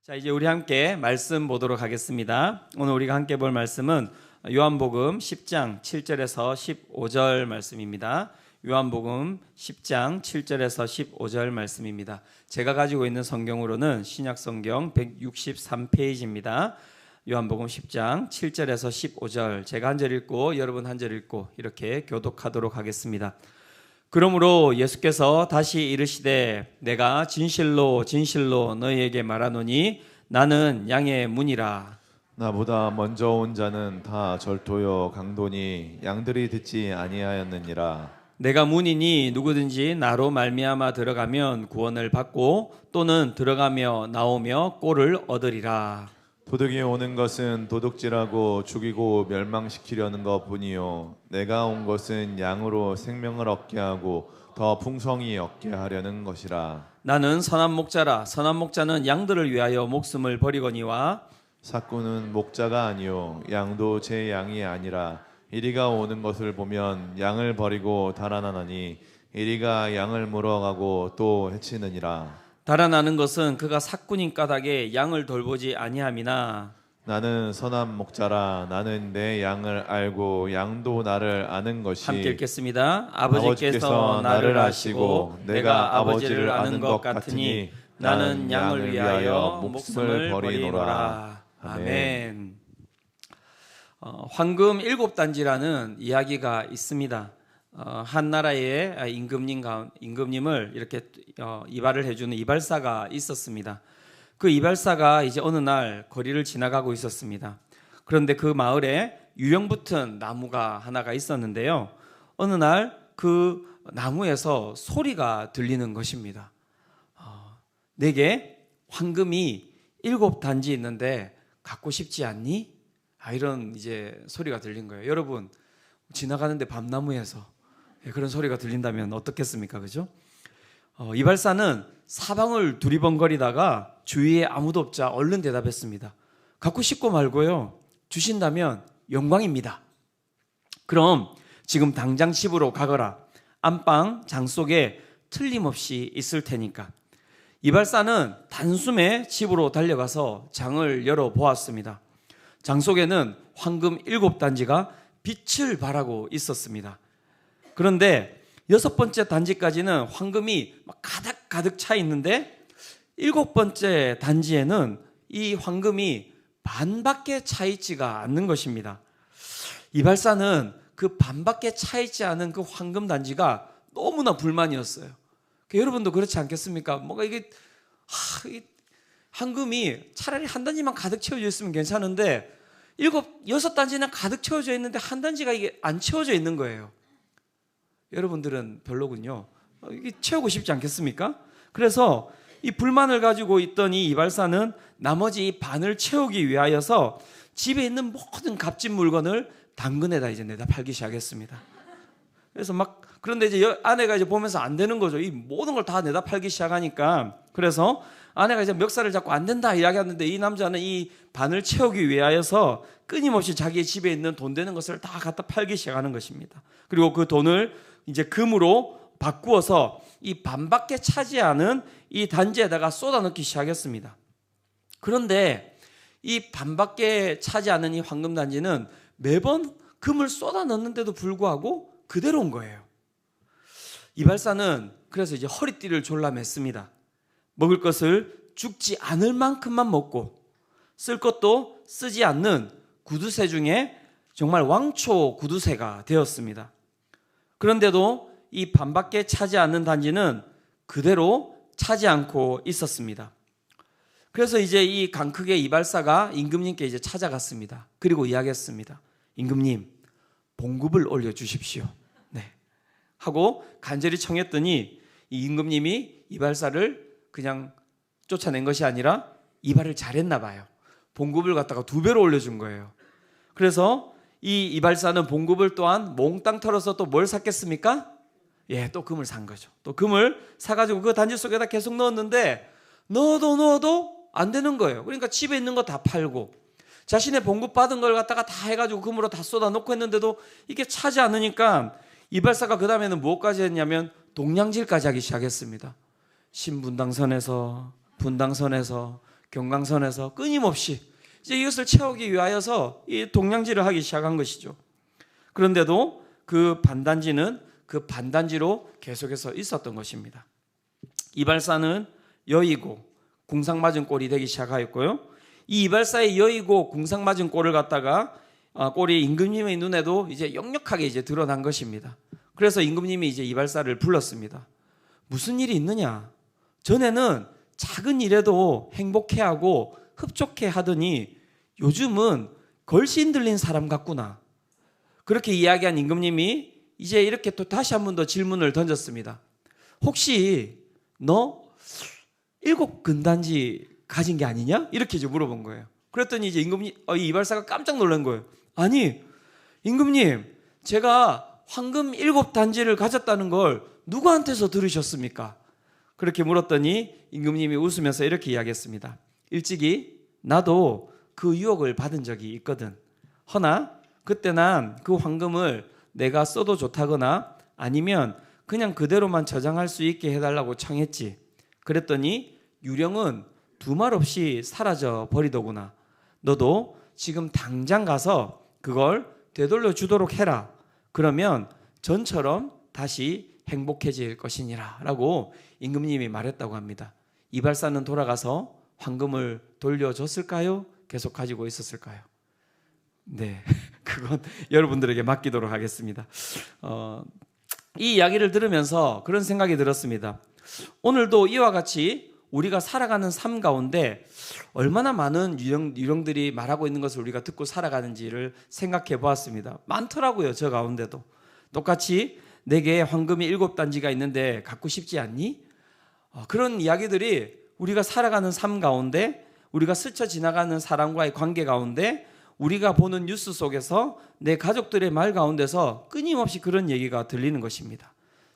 자, 이제 우리 함께 말씀 보도록 하겠습니다. 오늘 우리가 함께 볼 말씀은 요한복음 10장 7절에서 15절 말씀입니다. 요한복음 10장 7절에서 15절 말씀입니다. 제가 가지고 있는 성경으로는 신약성경 163페이지입니다. 요한복음 10장 7절에서 15절, 제가 한 절 읽고 여러분 한 절 읽고 이렇게 교독하도록 하겠습니다. 그러므로 예수께서 다시 이르시되 내가 진실로 진실로 너희에게 말하노니 나는 양의 문이라. 나보다 먼저 온 자는 다 절도요 강도니 양들이 듣지 아니하였느니라. 내가 문이니 누구든지 나로 말미암아 들어가면 구원을 받고 또는 들어가며 나오며 꼴을 얻으리라. 도둑이 오는 것은 도둑질하고 죽이고 멸망시키려는 것뿐이요 내가 온 것은 양으로 생명을 얻게 하고 더 풍성히 얻게 하려는 것이라. 나는 선한 목자라. 선한 목자는 양들을 위하여 목숨을 버리거니와 삭구는 목자가 아니요 양도 제 양이 아니라 이리가 오는 것을 보면 양을 버리고 달아나나니 이리가 양을 물어가고 또 해치느니라. 달아나는 것은 그가 삭군인 까닭에 양을 돌보지 아니함이나 나는 선한 목자라. 나는 내 양을 알고 양도 나를 아는 것이. 함께 읽겠습니다. 아버지께서 나를 아시고 내가 아버지를 아는 것 같으니 나는 양을 위하여 목숨을 버리노라. 아멘. 황금 7단지라는 이야기가 있습니다. 한 나라의 임금님을 이렇게 이발을 해주는 이발사가 있었습니다. 그 이발사가 이제 어느 날 거리를 지나가고 있었습니다. 그런데 그 마을에 유령 붙은 나무가 하나가 있었는데요. 어느 날 그 나무에서 소리가 들리는 것입니다. 내게 황금이 7단지 있는데 갖고 싶지 않니? 이런 이제 소리가 들린 거예요. 여러분 지나가는데 밤나무에서 그런 소리가 들린다면 어떻겠습니까? 그죠? 이발사는 사방을 두리번거리다가 주위에 아무도 없자 얼른 대답했습니다. 갖고 싶고 말고요. 주신다면 영광입니다. 그럼 지금 당장 집으로 가거라. 안방 장 속에 틀림없이 있을 테니까. 이발사는 단숨에 집으로 달려가서 장을 열어보았습니다. 장 속에는 황금 7단지가 빛을 발하고 있었습니다. 그런데 6번째 단지까지는 황금이 가득 차 있는데 7번째 단지에는 이 황금이 반밖에 차 있지가 않는 것입니다. 이발사는 그 반밖에 차 있지 않은 그 황금 단지가 너무나 불만이었어요. 여러분도 그렇지 않겠습니까? 뭔가 이게 황금이 차라리 한 단지만 가득 채워져 있으면 괜찮은데 6단지는 가득 채워져 있는데 한 단지가 이게 안 채워져 있는 거예요. 여러분들은 별로군요. 이게 채우고 싶지 않겠습니까? 그래서 이 불만을 가지고 있던 이 이발사는 나머지 반을 채우기 위하여서 집에 있는 모든 값진 물건을 당근에다 이제 내다 팔기 시작했습니다. 그래서 그런데 이제 아내가 이제 보면서 안 되는 거죠. 이 모든 걸 다 내다 팔기 시작하니까. 그래서 아내가 이제 멱살을 잡고 안 된다 이야기하는데 이 남자는 이 반을 채우기 위하여서 끊임없이 자기의 집에 있는 돈 되는 것을 다 갖다 팔기 시작하는 것입니다. 그리고 그 돈을 이제 금으로 바꾸어서 이 반밖에 차지 않은 이 단지에다가 쏟아넣기 시작했습니다. 그런데 이 반밖에 차지 않은 이 황금 단지는 매번 금을 쏟아넣는데도 불구하고 그대로 온 거예요. 이발사는 그래서 이제 허리띠를 졸라맸습니다. 먹을 것을 죽지 않을 만큼만 먹고 쓸 것도 쓰지 않는 구두쇠 중에 정말 왕초 구두쇠가 되었습니다. 그런데도 이 반밖에 차지 않는 단지는 그대로 차지 않고 있었습니다. 그래서 이제 이 강크게 이발사가 임금님께 이제 찾아갔습니다. 그리고 이야기했습니다. 임금님, 봉급을 올려주십시오. 네. 하고 간절히 청했더니 이 임금님이 이발사를 그냥 쫓아낸 것이 아니라 이발을 잘했나 봐요. 봉급을 갖다가 2배로 올려준 거예요. 그래서 이 이발사는 봉급을 또한 몽땅 털어서 또 뭘 샀겠습니까? 또 금을 산 거죠. 또 금을 사가지고 그 단지 속에다 계속 넣었는데 넣어도 안 되는 거예요. 그러니까 집에 있는 거 다 팔고 자신의 봉급 받은 걸 갖다가 다 해가지고 금으로 다 쏟아 놓고 했는데도 이게 차지 않으니까 이발사가 그 다음에는 무엇까지 했냐면 동냥질까지 하기 시작했습니다. 신분당선에서 분당선에서 경강선에서 끊임없이 이제 이것을 채우기 위하여서 이 동량질을 하기 시작한 것이죠. 그런데도 그 반단지로 계속해서 있었던 것입니다. 이발사는 여의고 궁상맞은 꼴이 되기 시작하였고요. 이 이발사의 여의고 궁상맞은 꼴을 갖다가 꼴이 임금님의 눈에도 이제 역력하게 이제 드러난 것입니다. 그래서 임금님이 이제 이발사를 불렀습니다. 무슨 일이 있느냐? 전에는 작은 일에도 행복해하고 흡족해하더니 요즘은 걸신 들린 사람 같구나. 그렇게 이야기한 임금님이 이제 이렇게 또 다시 한 번 더 질문을 던졌습니다. 혹시 너 7근단지 가진 게 아니냐? 이렇게 이제 물어본 거예요. 그랬더니 이제 이 이발사가 깜짝 놀란 거예요. 아니, 임금님, 제가 황금 7단지를 가졌다는 걸 누구한테서 들으셨습니까? 그렇게 물었더니 임금님이 웃으면서 이렇게 이야기했습니다. 일찍이 나도 그 유혹을 받은 적이 있거든. 허나 그때 난 그 황금을 내가 써도 좋다거나 아니면 그냥 그대로만 저장할 수 있게 해달라고 청했지. 그랬더니 유령은 두 말 없이 사라져 버리더구나. 너도 지금 당장 가서 그걸 되돌려 주도록 해라. 그러면 전처럼 다시 행복해질 것이니라 라고 임금님이 말했다고 합니다. 이발사는 돌아가서 황금을 돌려줬을까요? 계속 가지고 있었을까요? 네, 그건 여러분들에게 맡기도록 하겠습니다. 이 이야기를 들으면서 그런 생각이 들었습니다. 오늘도 이와 같이 우리가 살아가는 삶 가운데 얼마나 많은 유령들이 말하고 있는 것을 우리가 듣고 살아가는지를 생각해 보았습니다. 많더라고요. 저 가운데도. 똑같이 내게 황금이 7단지가 있는데 갖고 싶지 않니? 그런 이야기들이 우리가 살아가는 삶 가운데, 우리가 스쳐 지나가는 사람과의 관계 가운데, 우리가 보는 뉴스 속에서 내 가족들의 말 가운데서 끊임없이 그런 얘기가 들리는 것입니다.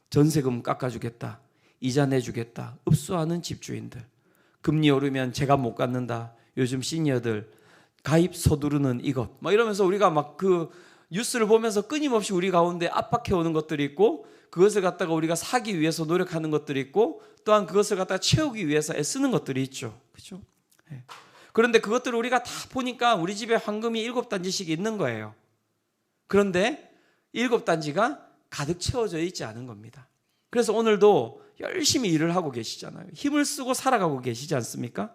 전세금 깎아주겠다, 이자 내주겠다, 읍수하는 집주인들, 금리 오르면 제가 못 갚는다, 요즘 시니어들 가입 서두르는 이것, 막 이러면서 우리가 막 그 뉴스를 보면서 끊임없이 우리 가운데 압박해 오는 것들이 있고, 그것을 갖다가 우리가 사기 위해서 노력하는 것들이 있고, 또한 그것을 갖다가 채우기 위해서 애쓰는 것들이 있죠. 그렇죠? 네. 그런데 그것들을 우리가 다 보니까 우리 집에 황금이 7단지씩 있는 거예요. 그런데 7단지가 가득 채워져 있지 않은 겁니다. 그래서 오늘도 열심히 일을 하고 계시잖아요. 힘을 쓰고 살아가고 계시지 않습니까?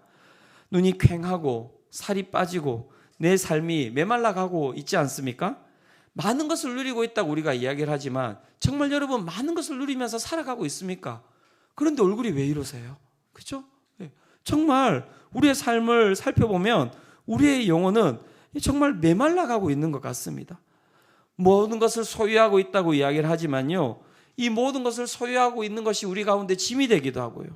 눈이 퀭하고 살이 빠지고 내 삶이 메말라가고 있지 않습니까? 많은 것을 누리고 있다고 우리가 이야기를 하지만 정말 여러분 많은 것을 누리면서 살아가고 있습니까? 그런데 얼굴이 왜 이러세요? 그렇죠? 정말 우리의 삶을 살펴보면 우리의 영혼은 정말 메말라가고 있는 것 같습니다. 모든 것을 소유하고 있다고 이야기를 하지만요, 이 모든 것을 소유하고 있는 것이 우리 가운데 짐이 되기도 하고요.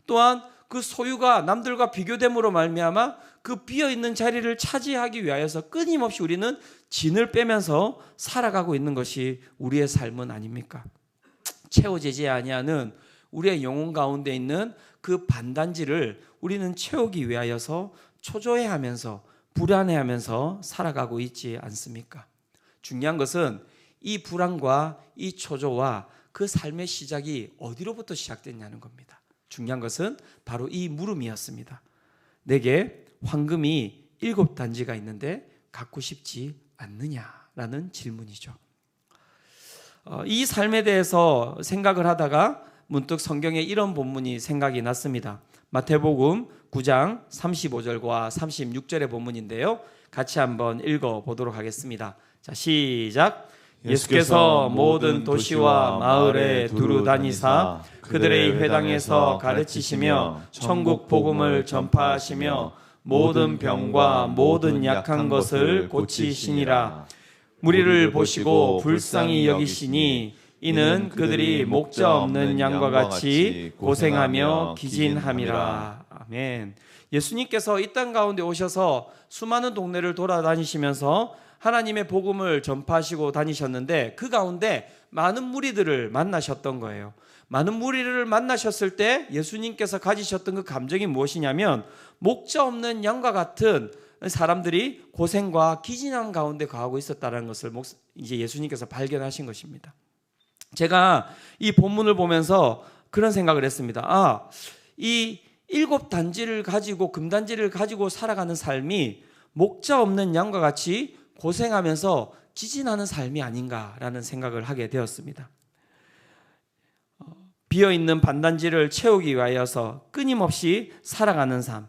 또한 그 소유가 남들과 비교됨으로 말미암아 그 비어있는 자리를 차지하기 위하여서 끊임없이 우리는 진을 빼면서 살아가고 있는 것이 우리의 삶은 아닙니까? 채워지지 아니하는 우리의 영혼 가운데 있는 그 반단지를 우리는 채우기 위하여서 초조해하면서 불안해하면서 살아가고 있지 않습니까? 중요한 것은 이 불안과 이 초조와 그 삶의 시작이 어디로부터 시작됐냐는 겁니다. 중요한 것은 바로 이 물음이었습니다. 내게 황금이 7단지가 있는데 갖고 싶지 않느냐라는 질문이죠. 이 삶에 대해서 생각을 하다가 문득 성경에 이런 본문이 생각이 났습니다. 마태복음 9장 35절과 36절의 본문인데요. 같이 한번 읽어보도록 하겠습니다. 자, 시작. 예수께서 모든 도시와 마을에 두루 다니사 그들의 회당에서 가르치시며 천국 복음을 전파하시며 모든 병과 모든 약한 것을 고치시니라. 무리를 보시고 불쌍히 여기시니 이는 그들이 목자 없는 양과 같이 고생하며 기진함이라. 아멘. 예수님께서 이 땅 가운데 오셔서 수많은 동네를 돌아다니시면서 하나님의 복음을 전파하시고 다니셨는데 그 가운데 많은 무리들을 만나셨던 거예요. 많은 무리를 만나셨을 때 예수님께서 가지셨던 그 감정이 무엇이냐면 목자 없는 양과 같은 사람들이 고생과 기진함 가운데 거하고 있었다는 것을 이제 예수님께서 발견하신 것입니다. 제가 이 본문을 보면서 그런 생각을 했습니다. 이 7단지를 가지고 금단지를 가지고 살아가는 삶이 목자 없는 양과 같이 고생하면서 지진하는 삶이 아닌가라는 생각을 하게 되었습니다. 비어있는 반단지를 채우기 위하여서 끊임없이 살아가는 삶,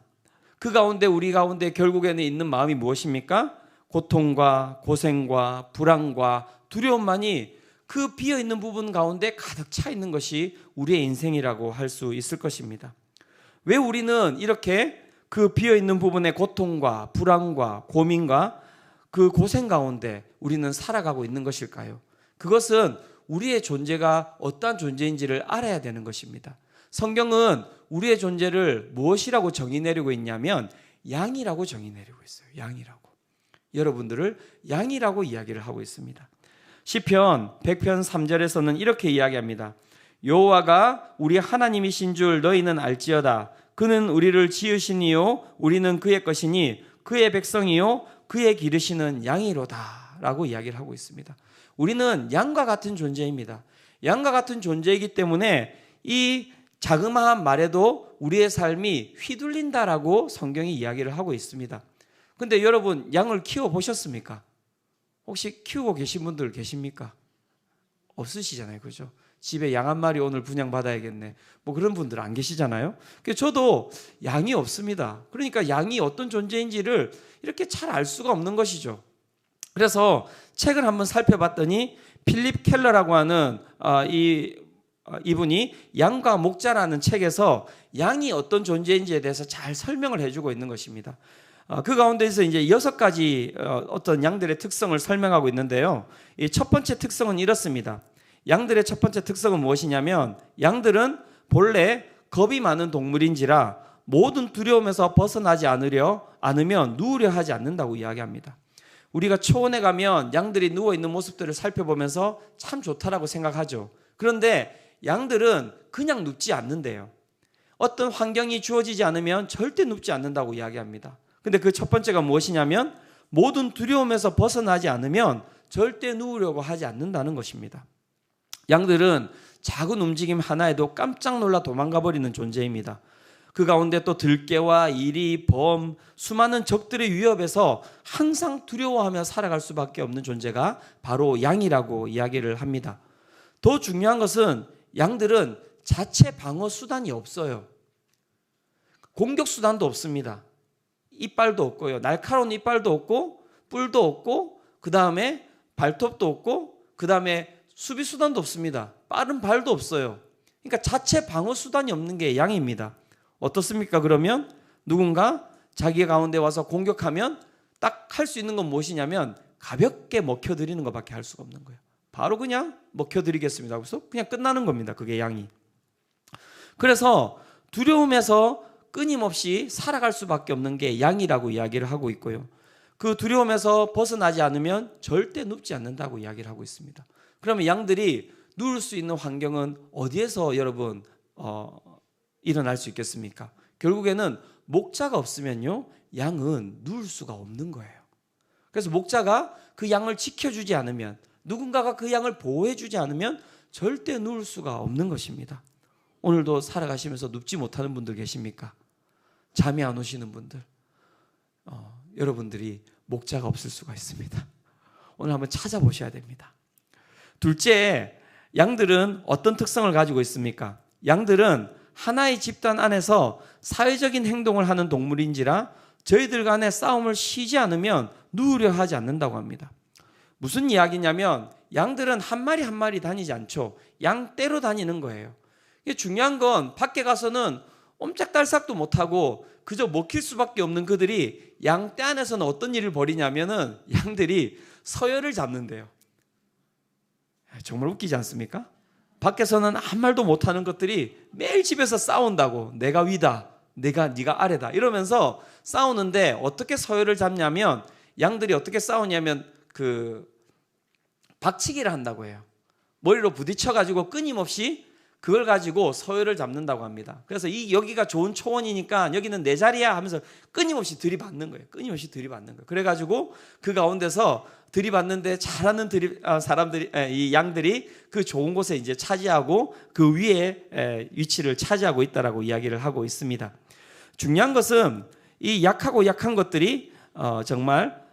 그 가운데 우리 가운데 결국에는 있는 마음이 무엇입니까? 고통과 고생과 불안과 두려움만이 그 비어있는 부분 가운데 가득 차 있는 것이 우리의 인생이라고 할 수 있을 것입니다. 왜 우리는 이렇게 그 비어있는 부분의 고통과 불안과 고민과 그 고생 가운데 우리는 살아가고 있는 것일까요? 그것은 우리의 존재가 어떠한 존재인지를 알아야 되는 것입니다. 성경은 우리의 존재를 무엇이라고 정의 내리고 있냐면 양이라고 정의 내리고 있어요. 양이라고. 여러분들을 양이라고 이야기를 하고 있습니다. 시편 100편 3절에서는 이렇게 이야기합니다. 여호와가 우리 하나님이신 줄 너희는 알지어다. 그는 우리를 지으시니요 우리는 그의 것이니 그의 백성이요 그의 기르시는 양이로다 라고 이야기를 하고 있습니다. 우리는 양과 같은 존재입니다. 양과 같은 존재이기 때문에 이 자그마한 말에도 우리의 삶이 휘둘린다라고 성경이 이야기를 하고 있습니다. 근데 여러분 양을 키워보셨습니까? 혹시 키우고 계신 분들 계십니까? 없으시잖아요. 그죠? 집에 양 한 마리 오늘 분양받아야겠네. 뭐 그런 분들 안 계시잖아요. 저도 양이 없습니다. 그러니까 양이 어떤 존재인지를 이렇게 잘 알 수가 없는 것이죠. 그래서 책을 한번 살펴봤더니 필립 켈러라고 하는 이분이 양과 목자라는 책에서 양이 어떤 존재인지에 대해서 잘 설명을 해주고 있는 것입니다. 그 가운데서 이제 6가지 어떤 양들의 특성을 설명하고 있는데요. 이 첫 번째 특성은 이렇습니다. 양들의 첫 번째 특성은 무엇이냐면 양들은 본래 겁이 많은 동물인지라 모든 두려움에서 벗어나지 않으면 누우려 하지 않는다고 이야기합니다. 우리가 초원에 가면 양들이 누워있는 모습들을 살펴보면서 참 좋다라고 생각하죠. 그런데 양들은 그냥 눕지 않는데요. 어떤 환경이 주어지지 않으면 절대 눕지 않는다고 이야기합니다. 근데 그 첫 번째가 무엇이냐면 모든 두려움에서 벗어나지 않으면 절대 누우려고 하지 않는다는 것입니다. 양들은 작은 움직임 하나에도 깜짝 놀라 도망가 버리는 존재입니다. 그 가운데 또 들깨와 이리, 범, 수많은 적들의 위협에서 항상 두려워하며 살아갈 수밖에 없는 존재가 바로 양이라고 이야기를 합니다. 더 중요한 것은 양들은 자체 방어 수단이 없어요. 공격 수단도 없습니다. 이빨도 없고요. 날카로운 이빨도 없고 뿔도 없고 그 다음에 발톱도 없고 그 다음에 수비 수단도 없습니다. 빠른 발도 없어요. 그러니까 자체 방어 수단이 없는 게 양입니다. 어떻습니까? 그러면 누군가 자기 가운데 와서 공격하면 딱 할 수 있는 건 무엇이냐면 가볍게 먹혀드리는 것밖에 할 수가 없는 거예요. 바로 그냥 먹혀드리겠습니다. 그래서 그냥 끝나는 겁니다. 그게 양이. 그래서 두려움에서 끊임없이 살아갈 수밖에 없는 게 양이라고 이야기를 하고 있고요. 그 두려움에서 벗어나지 않으면 절대 눕지 않는다고 이야기를 하고 있습니다. 그러면 양들이 누울 수 있는 환경은 어디에서 여러분 일어날 수 있겠습니까? 결국에는 목자가 없으면요 양은 누울 수가 없는 거예요. 그래서 목자가 그 양을 지켜주지 않으면, 누군가가 그 양을 보호해주지 않으면 절대 누울 수가 없는 것입니다. 오늘도 살아가시면서 눕지 못하는 분들 계십니까? 잠이 안 오시는 분들, 여러분들이 목자가 없을 수가 있습니다. 오늘 한번 찾아보셔야 됩니다. 둘째, 양들은 어떤 특성을 가지고 있습니까? 양들은 하나의 집단 안에서 사회적인 행동을 하는 동물인지라 저희들 간의 싸움을 쉬지 않으면 누우려 하지 않는다고 합니다. 무슨 이야기냐면 양들은 한 마리 한 마리 다니지 않죠. 양떼로 다니는 거예요. 이게 중요한 건 밖에 가서는 옴짝달싹도 못하고 그저 먹힐 수밖에 없는 그들이 양떼 안에서는 어떤 일을 벌이냐면은 양들이 서열을 잡는데요. 정말 웃기지 않습니까? 밖에서는 한 말도 못하는 것들이 매일 집에서 싸운다고, 내가 위다, 네가 아래다 이러면서 싸우는데 어떻게 서열을 잡냐면 양들이 어떻게 싸우냐면 박치기를 한다고 해요. 머리로 부딪혀가지고 끊임없이 그걸 가지고 서열을 잡는다고 합니다. 그래서 여기가 좋은 초원이니까 여기는 내 자리야 하면서 끊임없이 들이받는 거예요. 끊임없이 들이받는 거예요. 그래가지고 그 가운데서 들이받는데 잘하는 사람들이, 이 양들이 그 좋은 곳에 이제 차지하고 그 위에 위치를 차지하고 있다라고 이야기를 하고 있습니다. 중요한 것은 이 약하고 약한 것들이 정말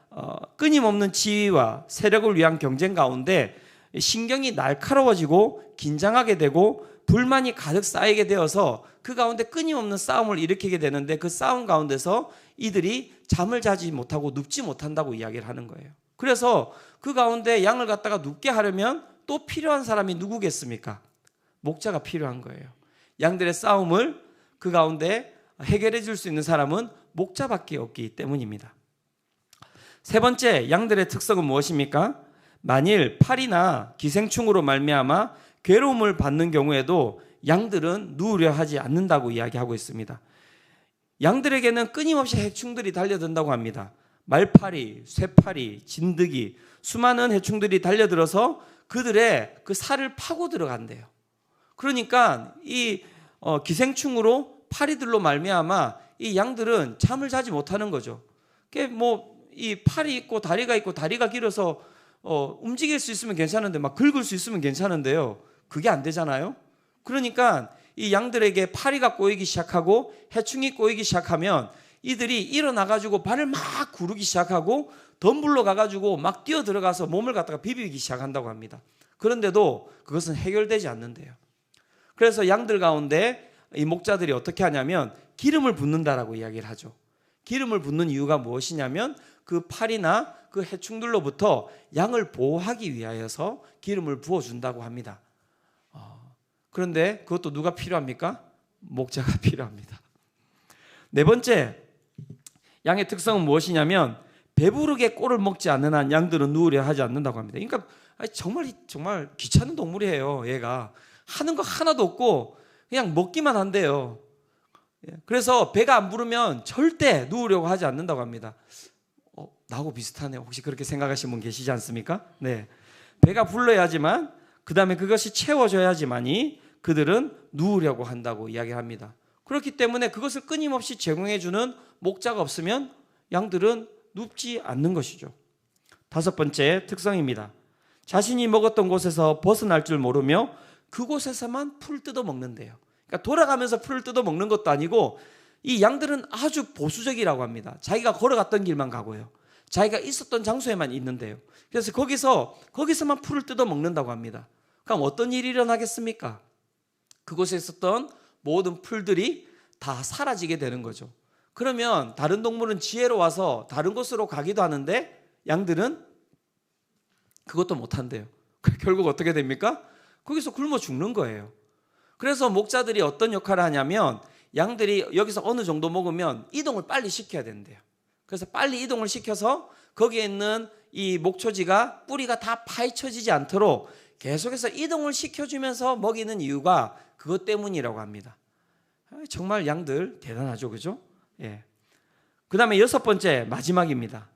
끊임없는 지위와 세력을 위한 경쟁 가운데 신경이 날카로워지고 긴장하게 되고 불만이 가득 쌓이게 되어서 그 가운데 끊임없는 싸움을 일으키게 되는데 그 싸움 가운데서 이들이 잠을 자지 못하고 눕지 못한다고 이야기를 하는 거예요. 그래서 그 가운데 양을 갖다가 눕게 하려면 또 필요한 사람이 누구겠습니까? 목자가 필요한 거예요. 양들의 싸움을 그 가운데 해결해 줄 수 있는 사람은 목자밖에 없기 때문입니다. 세 번째, 양들의 특성은 무엇입니까? 만일 파리나 기생충으로 말미암아 괴로움을 받는 경우에도 양들은 누우려 하지 않는다고 이야기하고 있습니다. 양들에게는 끊임없이 해충들이 달려든다고 합니다. 말파리, 쇠파리, 진드기, 수많은 해충들이 달려들어서 그들의 그 살을 파고 들어간대요. 그러니까 이 기생충으로 파리들로 말미암아 이 양들은 잠을 자지 못하는 거죠. 이 팔이 있고 다리가 있고 다리가 길어서 움직일 수 있으면 괜찮은데 막 긁을 수 있으면 괜찮은데요. 그게 안 되잖아요. 그러니까 이 양들에게 파리가 꼬이기 시작하고 해충이 꼬이기 시작하면 이들이 일어나가지고 발을 막 구르기 시작하고 덤불로 가가지고 막 뛰어 들어가서 몸을 갖다가 비비기 시작한다고 합니다. 그런데도 그것은 해결되지 않는데요. 그래서 양들 가운데 이 목자들이 어떻게 하냐면 기름을 붓는다라고 이야기를 하죠. 기름을 붓는 이유가 무엇이냐면 그 파리나 그 해충들로부터 양을 보호하기 위하여서 기름을 부어준다고 합니다. 그런데 그것도 누가 필요합니까? 목자가 필요합니다. 네 번째, 양의 특성은 무엇이냐면 배부르게 꼴을 먹지 않는 한 양들은 누우려 하지 않는다고 합니다. 그러니까 정말 귀찮은 동물이에요. 얘가 하는 거 하나도 없고 그냥 먹기만 한대요. 그래서 배가 안 부르면 절대 누우려고 하지 않는다고 합니다. 나하고 비슷하네요. 혹시 그렇게 생각하시는 분 계시지 않습니까? 네, 배가 불러야지만 그 다음에 그것이 채워져야지만이 그들은 누우려고 한다고 이야기합니다. 그렇기 때문에 그것을 끊임없이 제공해주는 목자가 없으면 양들은 눕지 않는 것이죠. 다섯 번째 특성입니다. 자신이 먹었던 곳에서 벗어날 줄 모르며 그곳에서만 풀 뜯어 먹는데요. 그러니까 돌아가면서 풀을 뜯어 먹는 것도 아니고 이 양들은 아주 보수적이라고 합니다. 자기가 걸어갔던 길만 가고요. 자기가 있었던 장소에만 있는데요. 그래서 거기서만 풀을 뜯어 먹는다고 합니다. 그럼 어떤 일이 일어나겠습니까? 그곳에 있었던 모든 풀들이 다 사라지게 되는 거죠. 그러면 다른 동물은 지혜로워서 다른 곳으로 가기도 하는데 양들은 그것도 못한대요. 결국 어떻게 됩니까? 거기서 굶어 죽는 거예요. 그래서 목자들이 어떤 역할을 하냐면 양들이 여기서 어느 정도 먹으면 이동을 빨리 시켜야 된대요. 그래서 빨리 이동을 시켜서 거기에 있는 이 목초지가 뿌리가 다 파헤쳐지지 않도록 계속해서 이동을 시켜주면서 먹이는 이유가 그것 때문이라고 합니다. 정말 양들 대단하죠, 그죠? 예. 그 다음에 여섯 번째, 마지막입니다.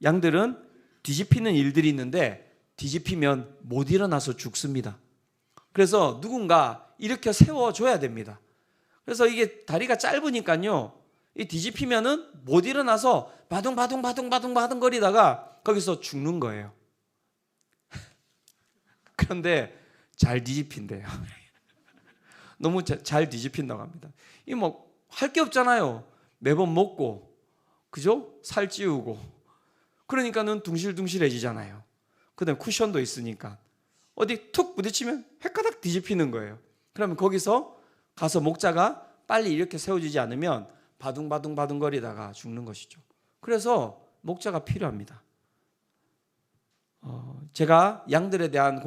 양들은 뒤집히는 일들이 있는데 뒤집히면 못 일어나서 죽습니다. 그래서 누군가 일으켜 세워줘야 됩니다. 그래서 이게 다리가 짧으니까요, 이 뒤집히면은 못 일어나서 바둥바둥 거리다가 거기서 죽는 거예요. 그런데 잘 뒤집힌대요. 너무 잘 뒤집힌다고 합니다. 이 뭐 할 게 없잖아요. 매번 먹고, 그죠? 살 찌우고. 그러니까는 둥실둥실해지잖아요. 그다음에 쿠션도 있으니까 어디 툭 부딪히면 헷가닥 뒤집히는 거예요. 그러면 거기서 가서 목자가 빨리 이렇게 세워지지 않으면 바둥바둥 거리다가 죽는 것이죠. 그래서 목자가 필요합니다. 제가 양들에 대한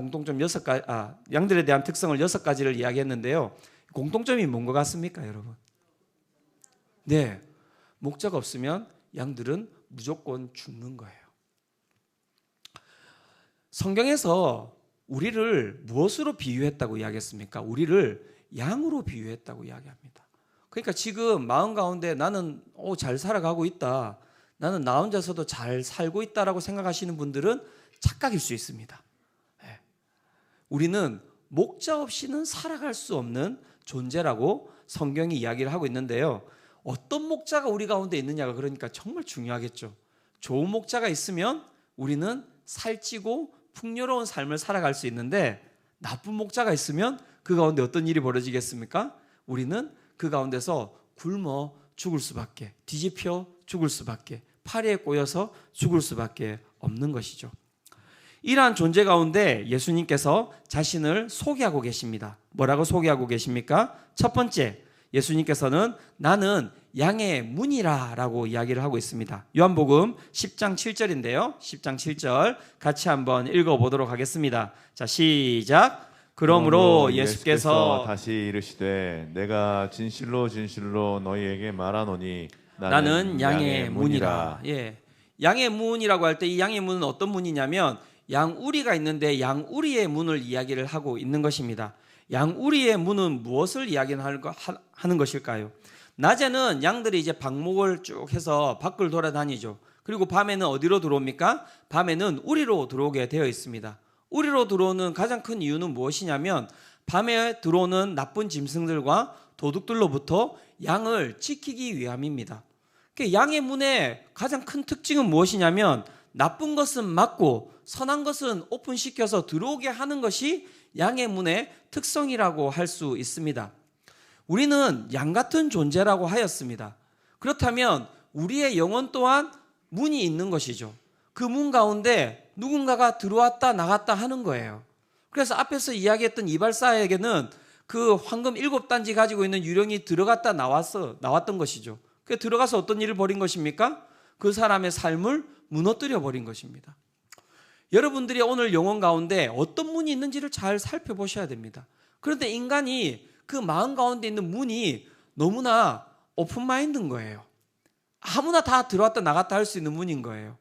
양들에 대한 특성을 6가지를 이야기했는데요. 공통점이 뭔 것 같습니까, 여러분? 네, 목자가 없으면 양들은 무조건 죽는 거예요. 성경에서 우리를 무엇으로 비유했다고 이야기했습니까? 우리를 양으로 비유했다고 이야기합니다. 그러니까 지금 마음 가운데 나는 잘 살아가고 있다, 나는 나 혼자서도 잘 살고 있다라고 생각하시는 분들은 착각일 수 있습니다. 우리는 목자 없이는 살아갈 수 없는 존재라고 성경이 이야기를 하고 있는데요. 어떤 목자가 우리 가운데 있느냐가 그러니까 정말 중요하겠죠. 좋은 목자가 있으면 우리는 살찌고 풍요로운 삶을 살아갈 수 있는데 나쁜 목자가 있으면 그 가운데 어떤 일이 벌어지겠습니까? 우리는 그 가운데서 굶어 죽을 수밖에, 뒤집혀 죽을 수밖에, 파리에 꼬여서 죽을 수밖에 없는 것이죠. 이러한 존재 가운데 예수님께서 자신을 소개하고 계십니다. 뭐라고 소개하고 계십니까? 첫 번째, 예수님께서는 나는 양의 문이라 라고 이야기를 하고 있습니다. 요한복음 10장 7절인데요. 10장 7절 같이 한번 읽어보도록 하겠습니다. 자, 시작. 그러므로 예수께서 다시 이르시되 내가 진실로 진실로 너희에게 말하노니 나는 양의 문이라. 예, 양의 문이라고 할 때 이 양의 문은 어떤 문이냐면 양우리가 있는데 양우리의 문을 이야기를 하고 있는 것입니다. 양우리의 문은 무엇을 이야기하는 것일까요? 낮에는 양들이 이제 방목을 쭉 해서 밖을 돌아다니죠. 그리고 밤에는 어디로 들어옵니까? 밤에는 우리로 들어오게 되어 있습니다. 우리로 들어오는 가장 큰 이유는 무엇이냐면 밤에 들어오는 나쁜 짐승들과 도둑들로부터 양을 지키기 위함입니다. 양의 문의 가장 큰 특징은 무엇이냐면 나쁜 것은 막고 선한 것은 오픈시켜서 들어오게 하는 것이 양의 문의 특성이라고 할 수 있습니다. 우리는 양 같은 존재라고 하였습니다. 그렇다면 우리의 영혼 또한 문이 있는 것이죠. 그 문 가운데 누군가가 들어왔다 나갔다 하는 거예요. 그래서 앞에서 이야기했던 이발사에게는 그 황금 7단지 가지고 있는 유령이 들어갔다 나왔던 것이죠. 그 들어가서 어떤 일을 벌인 것입니까? 그 사람의 삶을 무너뜨려 버린 것입니다. 여러분들이 오늘 영혼 가운데 어떤 문이 있는지를 잘 살펴보셔야 됩니다. 그런데 인간이 그 마음 가운데 있는 문이 너무나 오픈마인드인 거예요. 아무나 다 들어왔다 나갔다 할 수 있는 문인 거예요.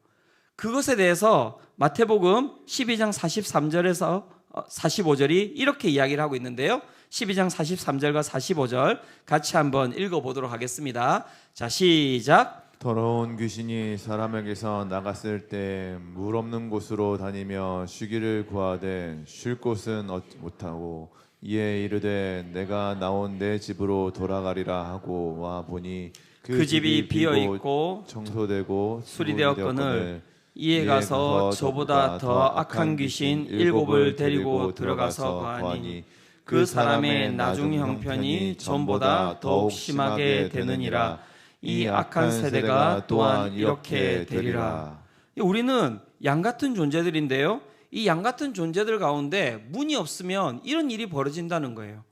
그것에 대해서 마태복음 12장 43절에서 45절이 이렇게 이야기를 하고 있는데요. 12장 43절과 45절 같이 한번 읽어보도록 하겠습니다. 자, 시작. 더러운 귀신이 사람에게서 나갔을 때 물 없는 곳으로 다니며 쉬기를 구하되 쉴 곳은 얻지 못하고 이에 이르되 내가 나온 내 집으로 돌아가리라 하고 와 보니 그 집이 비어 있고 청소되고 수리되었거늘 이에 가서 저보다 더 악한 귀신 7을 데리고 들어가서 거하니 그 사람의 나중 형편이 전보다 더욱 심하게 되느니라. 이 악한 세대가 또한 이렇게 되리라. 우리는 양 같은 존재들인데요. 이 양 같은 존재들 가운데 문이 없으면 이런 일이 벌어진다는 거예요.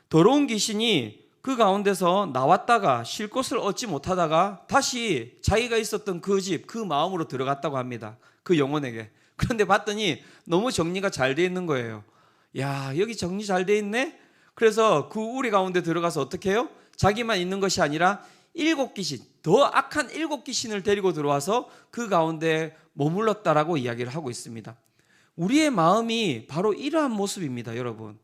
더러운 귀신이 그 가운데서 나왔다가 쉴 곳을 얻지 못하다가 다시 자기가 있었던 그 집, 그 마음으로 들어갔다고 합니다. 그 영혼에게. 그런데 봤더니 너무 정리가 잘 돼 있는 거예요. 야, 여기 정리 잘 돼 있네? 그래서 그 우리 가운데 들어가서 어떻게 해요? 자기만 있는 것이 아니라 7귀신, 더 악한 7귀신을 데리고 들어와서 그 가운데 머물렀다라고 이야기를 하고 있습니다. 우리의 마음이 바로 이러한 모습입니다, 여러분.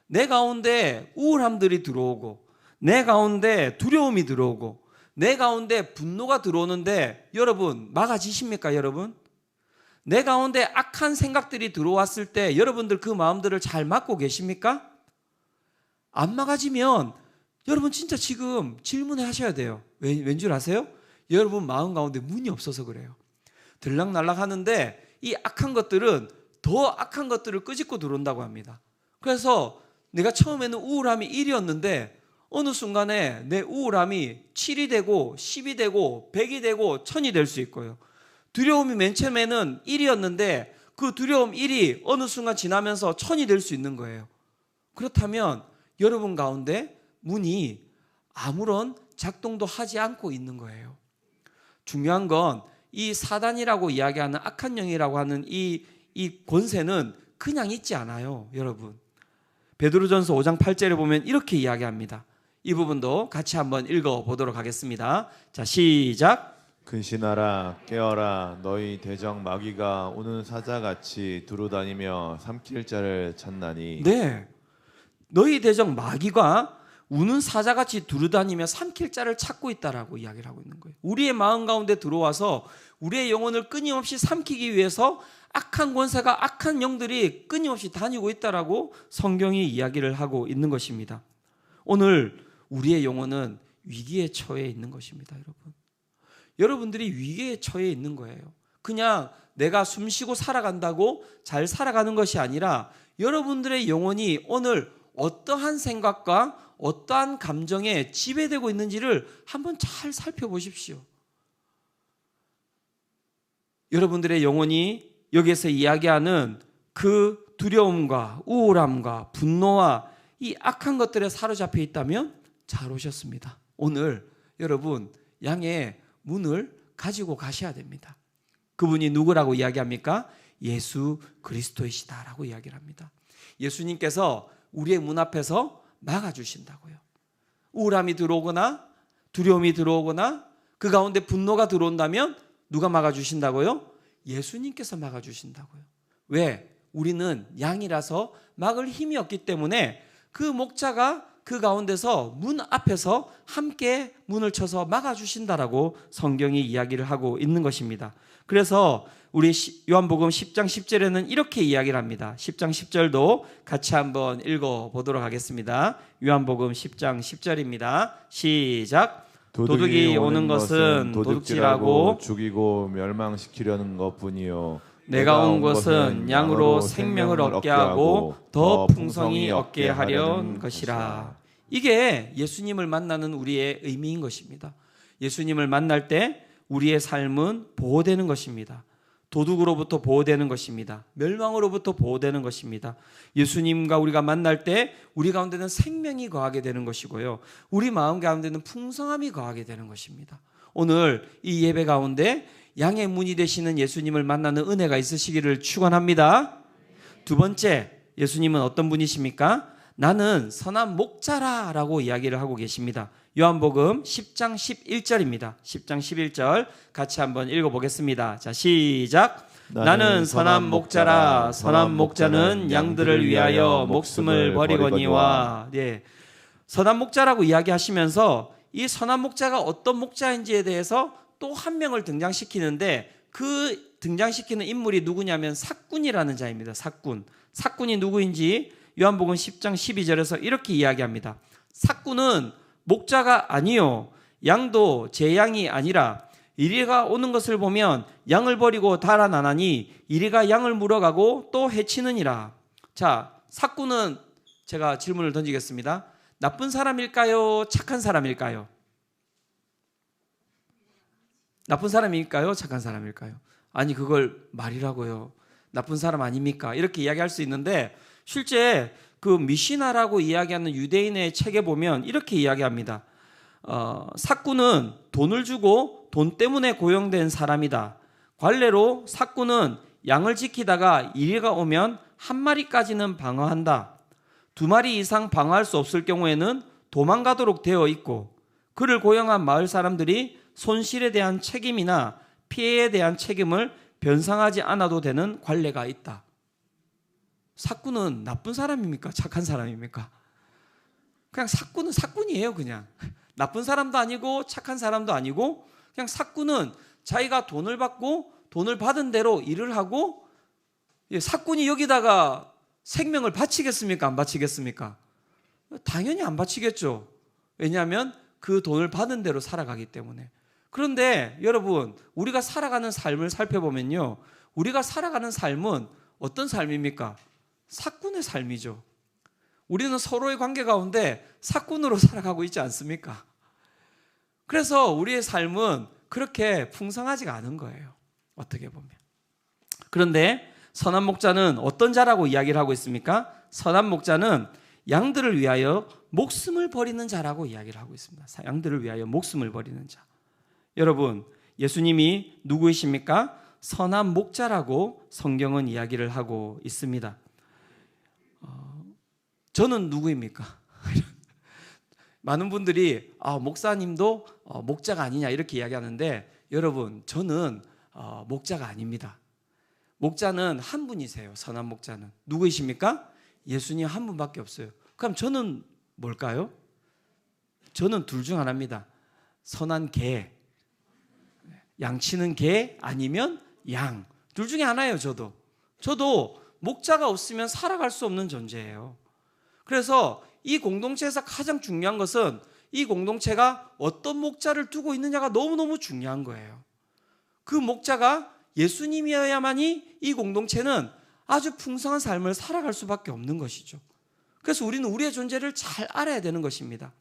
내 가운데 우울함들이 들어오고 내 가운데 두려움이 들어오고 내 가운데 분노가 들어오는데 여러분 막아지십니까, 여러분? 내 가운데 악한 생각들이 들어왔을 때 여러분들 그 마음들을 잘 막고 계십니까? 안 막아지면 여러분 진짜 지금 질문을 하셔야 돼요. 왠 줄 아세요? 여러분 마음 가운데 문이 없어서 그래요. 들락날락 하는데 이 악한 것들은 더 악한 것들을 끄집고 들어온다고 합니다. 그래서 내가 처음에는 우울함이 1이었는데 어느 순간에 내 우울함이 7이 되고 10이 되고 100이 되고 1000이 될 수 있고요. 두려움이 맨 처음에는 1이었는데 그 두려움 1이 어느 순간 지나면서 1000이 될 수 있는 거예요. 그렇다면 여러분 가운데 문이 아무런 작동도 하지 않고 있는 거예요. 중요한 건 이 사단이라고 이야기하는 악한 영이라고 하는 이 권세는 그냥 있지 않아요, 여러분. 베드로전서 5장 8절에 보면 이렇게 이야기합니다. 이 부분도 같이 한번 읽어보도록 하겠습니다. 자, 시작. 근신하라 깨어라 너희 대적 마귀가 오는 사자같이 두루다니며 삼킬 자를 찾나니. 네, 너희 대적 마귀가 우는 사자같이 두루다니며 삼킬 자를 찾고 있다라고 이야기를 하고 있는 거예요. 우리의 마음 가운데 들어와서 우리의 영혼을 끊임없이 삼키기 위해서 악한 권세가 악한 영들이 끊임없이 다니고 있다라고 성경이 이야기를 하고 있는 것입니다. 오늘 우리의 영혼은 위기에 처해 있는 것입니다, 여러분. 여러분들이 위기에 처해 있는 거예요. 그냥 내가 숨쉬고 살아간다고 잘 살아가는 것이 아니라 여러분들의 영혼이 오늘 어떠한 생각과 어떠한 감정에 지배되고 있는지를 한번 잘 살펴보십시오. 여러분들의 영혼이 여기에서 이야기하는 그 두려움과 우울함과 분노와 이 악한 것들에 사로잡혀 있다면 잘 오셨습니다. 오늘 여러분 양의 문을 가지고 가셔야 됩니다. 그분이 누구라고 이야기합니까? 예수 그리스도이시다라고 이야기를 합니다. 예수님께서 우리의 문 앞에서 막아주신다고요. 우울함이 들어오거나 두려움이 들어오거나 그 가운데 분노가 들어온다면 누가 막아주신다고요? 예수님께서 막아주신다고요. 왜? 우리는 양이라서 막을 힘이 없기 때문에 그 목자가 그 가운데서 문 앞에서 함께 문을 쳐서 막아주신다라고 성경이 이야기를 하고 있는 것입니다. 그래서 우리 요한복음 10장 10절에는 이렇게 이야기를 합니다. 10장 10절도 같이 한번 읽어보도록 하겠습니다. 요한복음 10장 10절입니다. 시작. 도둑이 오는 것은 도둑질하고 죽이고 멸망시키려는 것뿐이요 내가 온 것은 양으로 생명을 얻게 하고 더 풍성히 얻게 하려는 것이라. 이게 예수님을 만나는 우리의 의미인 것입니다. 예수님을 만날 때 우리의 삶은 보호되는 것입니다. 도둑으로부터 보호되는 것입니다. 멸망으로부터 보호되는 것입니다. 예수님과 우리가 만날 때 우리 가운데는 생명이 거하게 되는 것이고요. 우리 마음 가운데는 풍성함이 거하게 되는 것입니다. 오늘 이 예배 가운데 양의 문이 되시는 예수님을 만나는 은혜가 있으시기를 축원합니다. 두 번째, 예수님은 어떤 분이십니까? 나는 선한 목자라라고 이야기를 하고 계십니다. 요한복음 10장 11절입니다. 10장 11절 같이 한번 읽어보겠습니다. 자, 시작. 나는 선한 목자라. 선한 목자는 양들을 위하여 목숨을 버리거니와. 네. 선한 목자라고 이야기하시면서 이 선한 목자가 어떤 목자인지에 대해서 또 한 명을 등장시키는데 그 등장시키는 인물이 누구냐면 삭군이라는 자입니다. 삭군. 삭군이 누구인지 요한복음 10장 12절에서 이렇게 이야기합니다. 삭군은 목자가 아니요 양도 제 양이 아니라 이리가 오는 것을 보면 양을 버리고 달아나나니 이리가 양을 물어가고 또 해치느니라. 자, 삭군은 제가 질문을 던지겠습니다. 나쁜 사람일까요? 착한 사람일까요? 나쁜 사람일까요? 착한 사람일까요? 아니 그걸 말이라고요. 나쁜 사람 아닙니까? 이렇게 이야기할 수 있는데 실제 그 미시나라고 이야기하는 유대인의 책에 보면 이렇게 이야기합니다. 삭군은 돈을 주고 돈 때문에 고용된 사람이다. 관례로 삭군은 양을 지키다가 이리가 오면 한 마리까지는 방어한다. 두 마리 이상 방어할 수 없을 경우에는 도망가도록 되어 있고 그를 고용한 마을 사람들이 손실에 대한 책임이나 피해에 대한 책임을 변상하지 않아도 되는 관례가 있다. 삭군은 나쁜 사람입니까? 착한 사람입니까? 그냥 삭군은 삭군이에요. 그냥 나쁜 사람도 아니고 착한 사람도 아니고 그냥 삭군은 자기가 돈을 받고 돈을 받은 대로 일을 하고 삭군이 여기다가 생명을 바치겠습니까? 안 바치겠습니까? 당연히 안 바치겠죠. 왜냐하면 그 돈을 받은 대로 살아가기 때문에. 그런데 여러분 우리가 살아가는 삶을 살펴보면요. 우리가 살아가는 삶은 어떤 삶입니까? 삭군의 삶이죠. 우리는 서로의 관계 가운데 삭군으로 살아가고 있지 않습니까? 그래서 우리의 삶은 그렇게 풍성하지가 않은 거예요. 어떻게 보면. 그런데 선한 목자는 어떤 자라고 이야기를 하고 있습니까? 선한 목자는 양들을 위하여 목숨을 버리는 자라고 이야기를 하고 있습니다. 양들을 위하여 목숨을 버리는 자. 여러분, 예수님이 누구이십니까? 선한 목자라고 성경은 이야기를 하고 있습니다. 저는 누구입니까? 많은 분들이 목사님도 목자가 아니냐 이렇게 이야기하는데 여러분 저는 목자가 아닙니다. 목자는 한 분이세요. 선한 목자는 누구이십니까? 예수님 한 분밖에 없어요. 그럼 저는 뭘까요? 저는 둘 중 하나입니다. 선한 개, 양치는 개 아니면 양. 둘 중에 하나예요. 저도 목자가 없으면 살아갈 수 없는 존재예요. 그래서 이 공동체에서 가장 중요한 것은 이 공동체가 어떤 목자를 두고 있느냐가 너무너무 중요한 거예요. 그 목자가 예수님이어야만이 이 공동체는 아주 풍성한 삶을 살아갈 수밖에 없는 것이죠. 그래서 우리는 우리의 존재를 잘 알아야 되는 것입니다.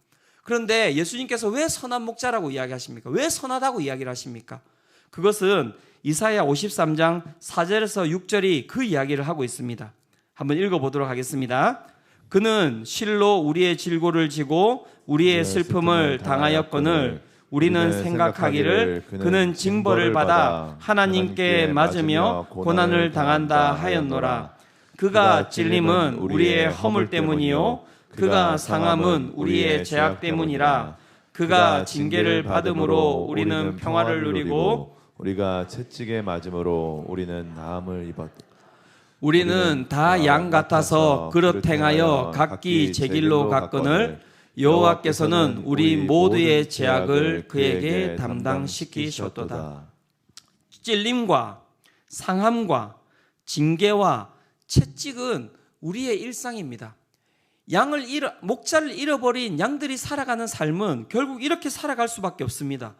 그런데 예수님께서 왜 선한 목자라고 이야기하십니까? 왜 선하다고 이야기를 하십니까? 그것은 이사야 53장 4절에서 6절이 그 이야기를 하고 있습니다. 한번 읽어보도록 하겠습니다. 그는 실로 우리의 질고를 지고 우리의 슬픔을 당하였거늘 우리는 생각하기를 그는 징벌을 받아 하나님께 맞으며 고난을 당한다 하였노라. 그가 찔림은 우리의 허물 때문이요 그가 상함은 우리의 죄악 때문이라. 그가 징계를 받음으로 우리는 평화를 누리고 우리가 채찍에 맞음으로 우리는 나음을 입었다. 우리는 다 양 같아서 그릇 행하여 각기 제 길로 갔거늘 여호와께서는 우리 모두의 죄악을 그에게 담당시키셨도다. 찔림과 상함과 징계와 채찍은 우리의 일상입니다. 목자를 잃어버린 양들이 살아가는 삶은 결국 이렇게 살아갈 수밖에 없습니다.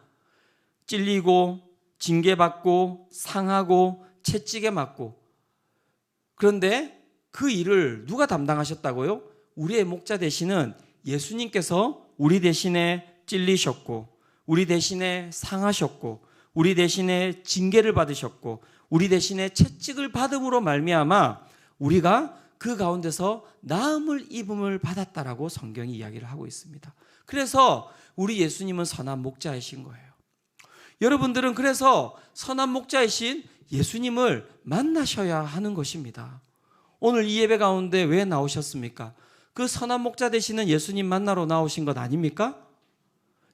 찔리고 징계받고 상하고 채찍에 맞고. 그런데 그 일을 누가 담당하셨다고요? 우리의 목자 되시는 예수님께서 우리 대신에 찔리셨고 우리 대신에 상하셨고 우리 대신에 징계를 받으셨고 우리 대신에 채찍을 받음으로 말미암아 우리가 그 가운데서 나음을 입음을 받았다라고 성경이 이야기를 하고 있습니다. 그래서 우리 예수님은 선한 목자이신 거예요. 여러분들은 그래서 선한 목자이신 예수님을 만나셔야 하는 것입니다. 오늘 이 예배 가운데 왜 나오셨습니까? 그 선한 목자 되시는 예수님 만나러 나오신 것 아닙니까?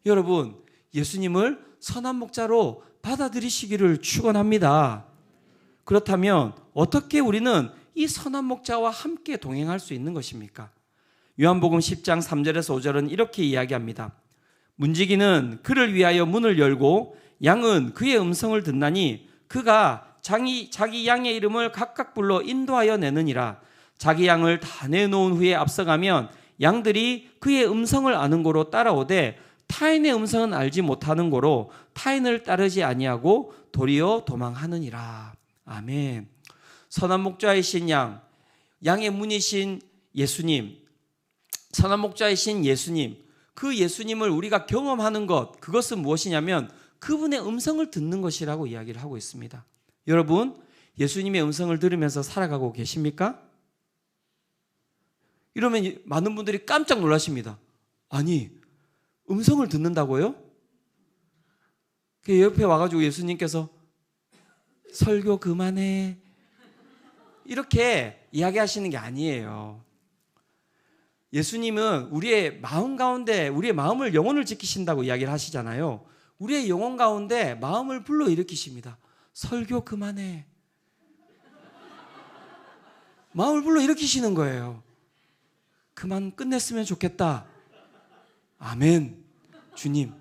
여러분, 예수님을 선한 목자로 받아들이시기를 축원합니다. 그렇다면 어떻게 우리는 이 선한 목자와 함께 동행할 수 있는 것입니까? 요한복음 10장 3절에서 5절은 이렇게 이야기합니다. 문지기는 그를 위하여 문을 열고 양은 그의 음성을 듣나니 그가 자기 양의 이름을 각각 불러 인도하여 내느니라. 자기 양을 다 내놓은 후에 앞서가면 양들이 그의 음성을 아는 고로 따라오되 타인의 음성은 알지 못하는 고로 타인을 따르지 아니하고 도리어 도망하느니라. 아멘. 선한 목자이신 양의 문이신 예수님, 선한 목자이신 예수님, 그 예수님을 우리가 경험하는 것, 그것은 무엇이냐면 그분의 음성을 듣는 것이라고 이야기를 하고 있습니다. 여러분, 예수님의 음성을 들으면서 살아가고 계십니까? 이러면 많은 분들이 깜짝 놀라십니다. 아니, 음성을 듣는다고요? 그 옆에 와가지고 예수님께서 설교 그만해 이렇게 이야기하시는 게 아니에요. 예수님은 우리의 마음 가운데 우리의 마음을 영혼을 지키신다고 이야기를 하시잖아요. 우리의 영혼 가운데 마음을 불러일으키십니다. 설교 그만해. 마음을 불러일으키시는 거예요. 그만 끝냈으면 좋겠다. 아멘. 주님,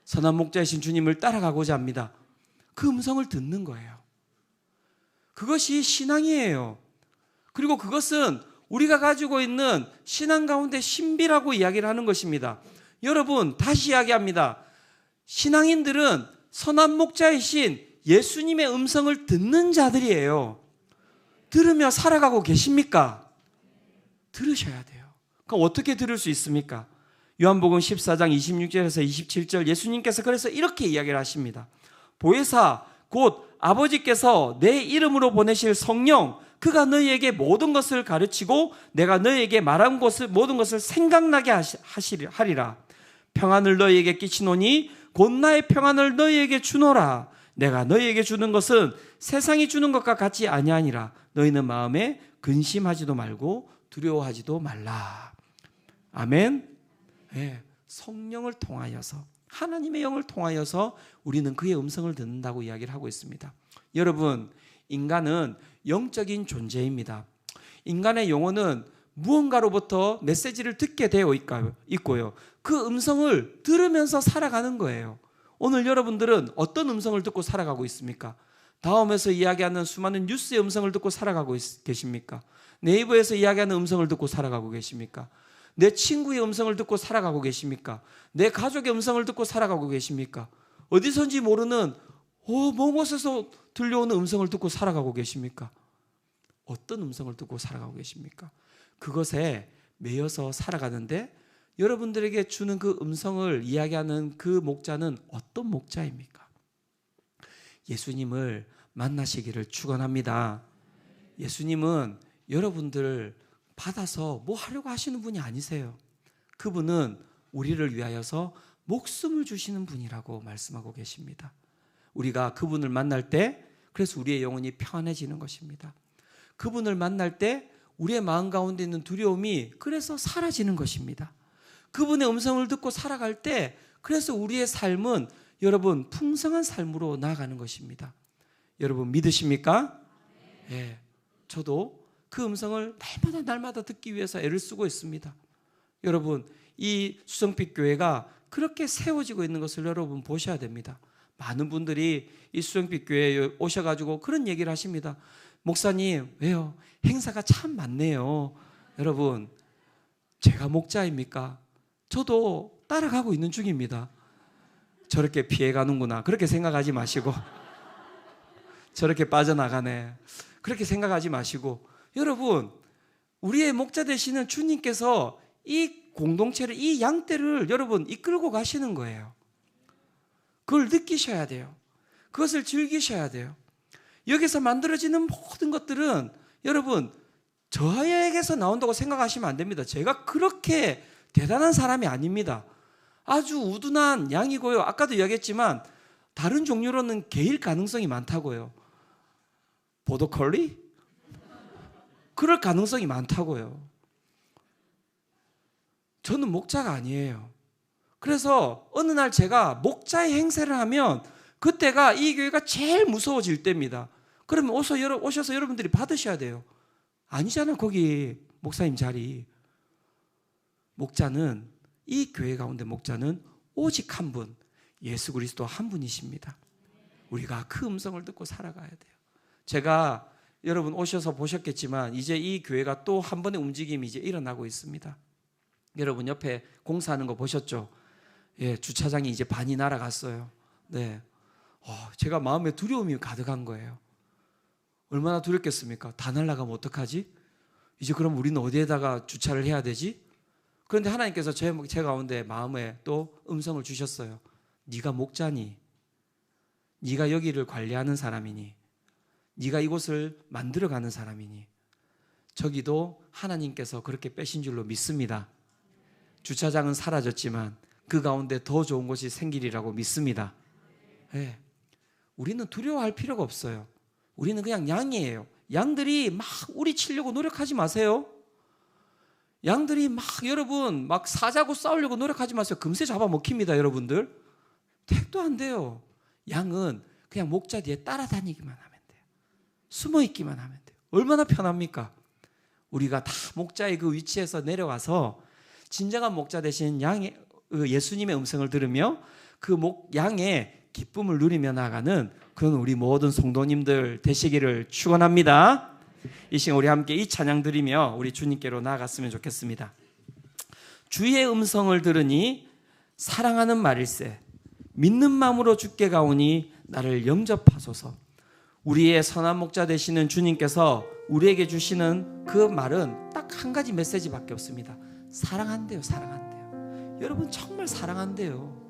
선한 목자이신 주님을 따라가고자 합니다. 그 음성을 듣는 거예요. 그것이 신앙이에요. 그리고 그것은 우리가 가지고 있는 신앙 가운데 신비라고 이야기를 하는 것입니다. 여러분, 다시 이야기합니다. 신앙인들은 선한 목자이신 예수님의 음성을 듣는 자들이에요. 들으며 살아가고 계십니까? 들으셔야 돼요. 그럼 어떻게 들을 수 있습니까? 요한복음 14장 26절에서 27절 예수님께서 그래서 이렇게 이야기를 하십니다. 보혜사 곧 아버지께서 내 이름으로 보내실 성령 그가 너희에게 모든 것을 가르치고 내가 너희에게 말한 모든 것을 생각나게 하리라. 평안을 너희에게 끼치노니 곧 나의 평안을 너희에게 주노라. 내가 너희에게 주는 것은 세상이 주는 것과 같이 아니하니라. 너희는 마음에 근심하지도 말고 두려워하지도 말라. 아멘. 네, 성령을 통하여서 하나님의 영을 통하여서 우리는 그의 음성을 듣는다고 이야기를 하고 있습니다. 여러분, 인간은 영적인 존재입니다. 인간의 영혼은 무언가로부터 메시지를 듣게 되어 있고요. 그 음성을 들으면서 살아가는 거예요. 오늘 여러분들은 어떤 음성을 듣고 살아가고 있습니까? 다음에서 이야기하는 수많은 뉴스의 음성을 듣고 살아가고 계십니까? 네이버에서 이야기하는 음성을 듣고 살아가고 계십니까? 내 친구의 음성을 듣고 살아가고 계십니까? 내 가족의 음성을 듣고 살아가고 계십니까? 어디선지 모르는 먼 곳에서 들려오는 음성을 듣고 살아가고 계십니까? 어떤 음성을 듣고 살아가고 계십니까? 그것에 매여서 살아가는데 여러분들에게 주는 그 음성을 이야기하는 그 목자는 어떤 목자입니까? 예수님을 만나시기를 축원합니다. 예수님은 여러분들을 받아서 뭐 하려고 하시는 분이 아니세요. 그분은 우리를 위하여서 목숨을 주시는 분이라고 말씀하고 계십니다. 우리가 그분을 만날 때 그래서 우리의 영혼이 평안해지는 것입니다. 그분을 만날 때 우리의 마음 가운데 있는 두려움이 그래서 사라지는 것입니다. 그분의 음성을 듣고 살아갈 때 그래서 우리의 삶은 여러분 풍성한 삶으로 나아가는 것입니다. 여러분 믿으십니까? 예, 저도 그 음성을 날마다 듣기 위해서 애를 쓰고 있습니다. 여러분 이 수정빛 교회가 그렇게 세워지고 있는 것을 여러분 보셔야 됩니다. 많은 분들이 이 수정빛 교회에 오셔가지고 그런 얘기를 하십니다. 목사님 왜요? 행사가 참 많네요. 여러분 제가 목자입니까? 저도 따라가고 있는 중입니다. 저렇게 피해가는구나 그렇게 생각하지 마시고 저렇게 빠져나가네 그렇게 생각하지 마시고 여러분 우리의 목자 되시는 주님께서 이 공동체를 이 양떼를 여러분 이끌고 가시는 거예요. 그걸 느끼셔야 돼요. 그것을 즐기셔야 돼요. 여기서 만들어지는 모든 것들은 여러분 저에게서 나온다고 생각하시면 안 됩니다. 제가 그렇게 대단한 사람이 아닙니다. 아주 우둔한 양이고요. 아까도 이야기했지만 다른 종류로는 개일 가능성이 많다고요. 보더컬리? 그럴 가능성이 많다고요. 저는 목자가 아니에요. 그래서 어느 날 제가 목자의 행세를 하면 그때가 이 교회가 제일 무서워질 때입니다. 그러면 오셔서 여러분들이 받으셔야 돼요. 아니잖아 거기 목사님 자리. 목자는 이 교회 가운데 목자는 오직 한 분 예수 그리스도 한 분이십니다. 우리가 그 음성을 듣고 살아가야 돼요. 제가 여러분 오셔서 보셨겠지만 이제 이 교회가 또 한 번의 움직임이 이제 일어나고 있습니다. 여러분 옆에 공사하는 거 보셨죠? 예, 주차장이 이제 반이 날아갔어요. 네, 제가 마음에 두려움이 가득한 거예요. 얼마나 두렵겠습니까? 다 날아가면 어떡하지? 이제 그럼 우리는 어디에다가 주차를 해야 되지? 그런데 하나님께서 제 가운데 마음에 또 음성을 주셨어요. 네가 목자니? 네가 여기를 관리하는 사람이니? 네가 이곳을 만들어가는 사람이니? 저기도 하나님께서 그렇게 빼신 줄로 믿습니다. 주차장은 사라졌지만 그 가운데 더 좋은 곳이 생기리라고 믿습니다. 네. 우리는 두려워할 필요가 없어요. 우리는 그냥 양이에요. 양들이 막 우리 치려고 노력하지 마세요. 양들이 막 여러분 막 사자고 싸우려고 노력하지 마세요. 금세 잡아먹힙니다 여러분들. 택도 안 돼요. 양은 그냥 목자 뒤에 따라다니기만 하면 돼요. 숨어있기만 하면 돼요. 얼마나 편합니까? 우리가 다 목자의 그 위치에서 내려가서 진정한 목자 되신 양의 예수님의 음성을 들으며 그 양의 기쁨을 누리며 나아가는 그런 우리 모든 성도님들 되시기를 축원합니다. 이 시간 우리 함께 이 찬양 드리며 우리 주님께로 나아갔으면 좋겠습니다. 주의 음성을 들으니 사랑하는 말일세 믿는 마음으로 주께 가오니 나를 영접하소서. 우리의 선한 목자 되시는 주님께서 우리에게 주시는 그 말은 딱 한 가지 메시지밖에 없습니다. 사랑한대요. 사랑한대요. 여러분 정말 사랑한대요.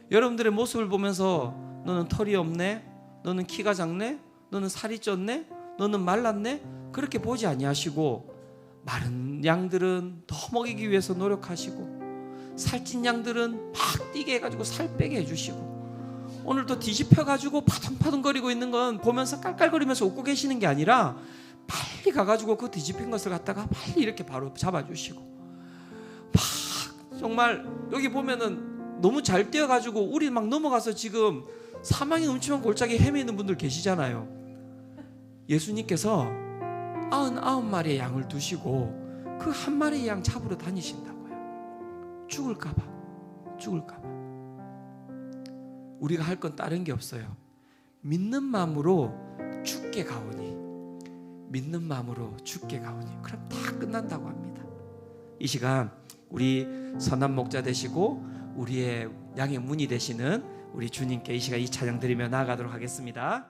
여러분들의 모습을 보면서 너는 털이 없네, 너는 키가 작네, 너는 살이 쪘네, 너는 말랐네 그렇게 보지 아니하시고 마른 양들은 더 먹이기 위해서 노력하시고 살찐 양들은 막 뛰게 해가지고 살 빼게 해주시고 오늘도 뒤집혀가지고 파동파동거리고 있는 건 보면서 깔깔거리면서 웃고 계시는 게 아니라 빨리 가가지고 그 뒤집힌 것을 갖다가 빨리 이렇게 바로 잡아주시고 막 정말 여기 보면은 너무 잘 뛰어가지고 우리 막 넘어가서 지금 사망의 음침한 골짜기에 헤매는 분들 계시잖아요. 예수님께서 99마리의 양을 두시고 그 한 마리의 양 잡으러 다니신다고요. 죽을까봐. 우리가 할 건 다른 게 없어요. 믿는 마음으로 죽게 가오니 믿는 마음으로 죽게 가오니 그럼 다 끝난다고 합니다. 이 시간 우리 선한 목자 되시고 우리의 양의 문이 되시는 우리 주님께 이 시간 이 찬양 드리며 나아가도록 하겠습니다.